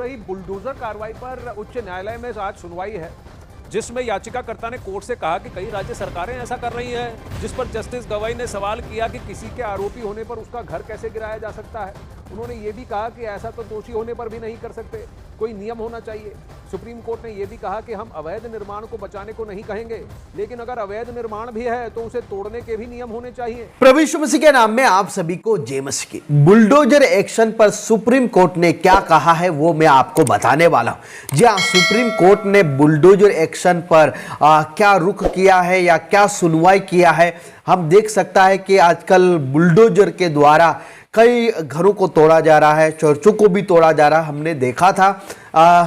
रही बुलडोजर कार्रवाई पर उच्च न्यायालय में आज सुनवाई है, जिसमें याचिकाकर्ता ने कोर्ट से कहा कि कई राज्य सरकारें ऐसा कर रही हैं, जिस पर जस्टिस गवाई ने सवाल किया कि किसी के आरोपी होने पर उसका घर कैसे गिराया जा सकता है। उन्होंने ये भी कहा कि ऐसा तो दोषी होने पर भी नहीं कर सकते, कोई नियम होना चाहिए। सुप्रीम कोर्ट ने यह भी कहा कि हम अवैध निर्माण को बचाने को नहीं कहेंगे, लेकिन अगर अवैध निर्माण भी है तो उसे तोड़ने के भी नियम होने चाहिए। प्रभु यीशु मसीह के नाम में आप सभी को जय मसीह की। बुलडोजर एक्शन पर सुप्रीम कोर्ट ने क्या कहा है वो मैं आपको बताने वाला हूं। जी हां, सुप्रीम कोर्ट ने बुलडोजर एक्शन पर क्या रुख किया है या क्या सुनवाई किया है। हम देख सकता है कि आजकल बुलडोजर के द्वारा कई घरों को तोड़ा जा रहा है, चर्चों को भी तोड़ा जा रहा है। हमने देखा था,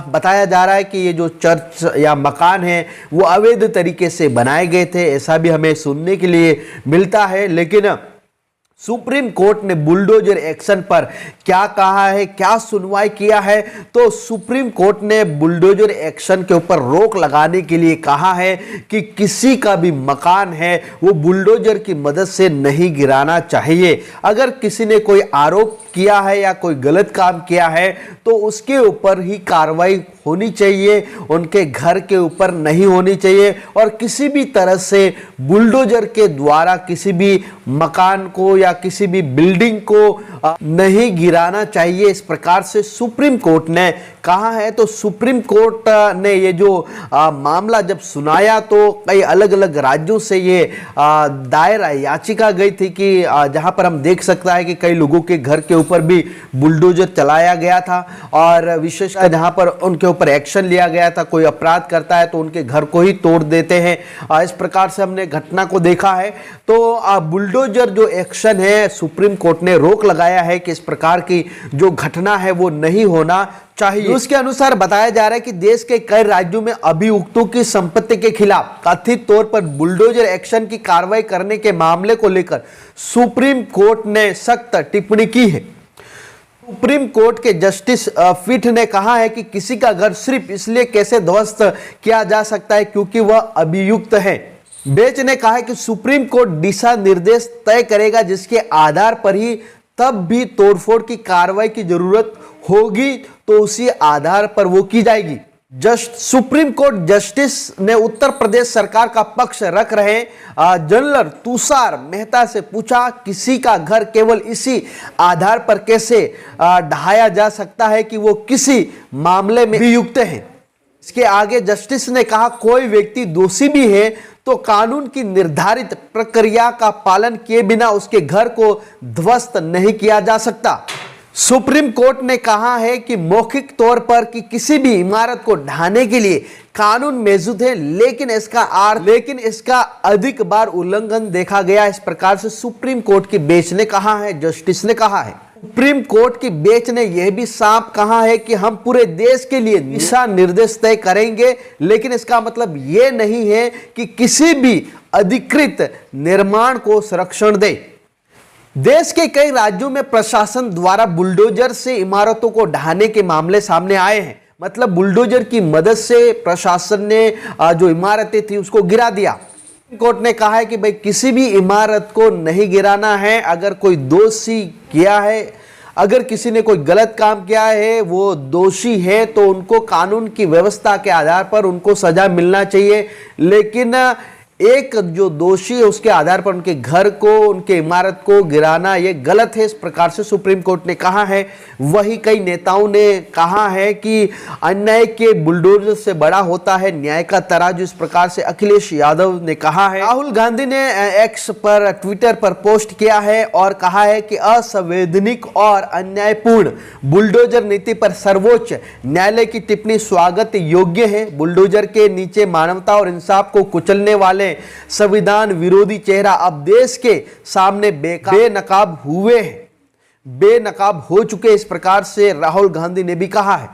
बताया जा रहा है कि ये जो चर्च या मकान है वो अवैध तरीके से बनाए गए थे, ऐसा भी हमें सुनने के लिए मिलता है। लेकिन सुप्रीम कोर्ट ने बुलडोजर एक्शन पर क्या कहा है, क्या सुनवाई किया है, तो सुप्रीम कोर्ट ने बुलडोजर एक्शन के ऊपर रोक लगाने के लिए कहा है कि किसी का भी मकान है वो बुलडोजर की मदद से नहीं गिराना चाहिए। अगर किसी ने कोई आरोप किया है या कोई गलत काम किया है तो उसके ऊपर ही कार्रवाई होनी चाहिए, उनके घर के ऊपर नहीं होनी चाहिए। और किसी भी तरह से बुलडोजर के द्वारा किसी भी मकान को या किसी भी बिल्डिंग को नहीं गिराना चाहिए, इस प्रकार से सुप्रीम कोर्ट ने कहा है। तो सुप्रीम कोर्ट ने ये जो मामला जब सुनाया तो कई अलग अलग राज्यों से ये दायर याचिका गई थी कि जहां पर हम देख सकता है कि कई लोगों के घर के ऊपर भी बुलडोजर चलाया गया था, और विशेषकर जहां पर उनके ऊपर एक्शन लिया गया था। कोई अपराध करता है तो उनके घर को ही तोड़ देते हैं, इस प्रकार से हमने घटना को देखा है। तो बुलडोजर जो एक्शन है, सुप्रीम कोर्ट ने रोक लगाया है कि इस प्रकार की जो घटना है वो नहीं होना चाहिए। उसके अनुसार बताया जा रहा है कि देश के कई राज्यों में अभियुक्तों की संपत्ति के खिलाफ कथित तौर पर बुलडोजर एक्शन की कार्रवाई करने के मामले को लेकर सुप्रीम कोर्ट ने सख्त टिप्पणी की है। सुप्रीम कोर्ट के जस्टिस फिट ने कहा है कि किसी का घर सिर्फ इसलिए कैसे ध्वस्त किया जा सकता है क्योंकि वह अभियुक्त है। बेंच ने कहा है कि सुप्रीम कोर्ट दिशा निर्देश तय करेगा जिसके आधार पर ही तब भी तोड़फोड़ की कार्रवाई की जरूरत होगी तो उसी आधार पर वो की जाएगी। सुप्रीम कोर्ट जस्टिस ने उत्तर प्रदेश सरकार का पक्ष रख रहे जनरल तुषार मेहता से पूछा, किसी का घर केवल इसी आधार पर कैसे ढहाया जा सकता है कि वो किसी मामले में अभियुक्त है। इसके आगे जस्टिस ने कहा, कोई व्यक्ति दोषी भी है तो कानून की निर्धारित प्रक्रिया का पालन किए बिना उसके घर को ध्वस्त नहीं किया जा सकता। सुप्रीम कोर्ट ने कहा है कि मौखिक तौर पर कि किसी भी इमारत को ढाने के लिए कानून मौजूद है, लेकिन इसका अधिक बार उल्लंघन देखा गया। इस प्रकार से सुप्रीम कोर्ट की बेंच ने कहा है, जस्टिस ने कहा है। सुप्रीम कोर्ट की बेंच ने यह भी साफ कहा है कि हम पूरे देश के लिए दिशा निर्देश तय करेंगे, लेकिन इसका मतलब यह नहीं है कि किसी भी अधिकृत निर्माण को संरक्षण दे। देश के कई राज्यों में प्रशासन द्वारा बुलडोजर से इमारतों को ढहाने के मामले सामने आए हैं। मतलब बुलडोजर की मदद से प्रशासन ने जो इमारतें थी उसको गिरा दिया। कोर्ट ने कहा है कि भाई किसी भी इमारत को नहीं गिराना है। अगर कोई दोषी किया है, अगर किसी ने कोई गलत काम किया है, वो दोषी है तो उनको कानून की व्यवस्था के आधार पर उनको सजा मिलना चाहिए। लेकिन एक जो दोषी है उसके आधार पर उनके घर को, उनके इमारत को गिराना ये गलत है, इस प्रकार से सुप्रीम कोर्ट ने कहा है। वही कई नेताओं ने कहा है कि अन्याय के बुलडोजर से बड़ा होता है न्याय का तराजू, इस प्रकार से अखिलेश यादव ने कहा है। राहुल गांधी ने एक्स पर, ट्विटर पर पोस्ट किया है और कहा है कि असंवैधानिक और अन्यायपूर्ण बुलडोजर नीति पर सर्वोच्च न्यायालय की टिप्पणी स्वागत योग्य है। बुलडोजर के नीचे मानवता और इंसाफ को कुचलने वाले संविधान विरोधी चेहरा अब देश के सामने बेनकाब हो चुके, इस प्रकार से राहुल गांधी ने भी कहा है।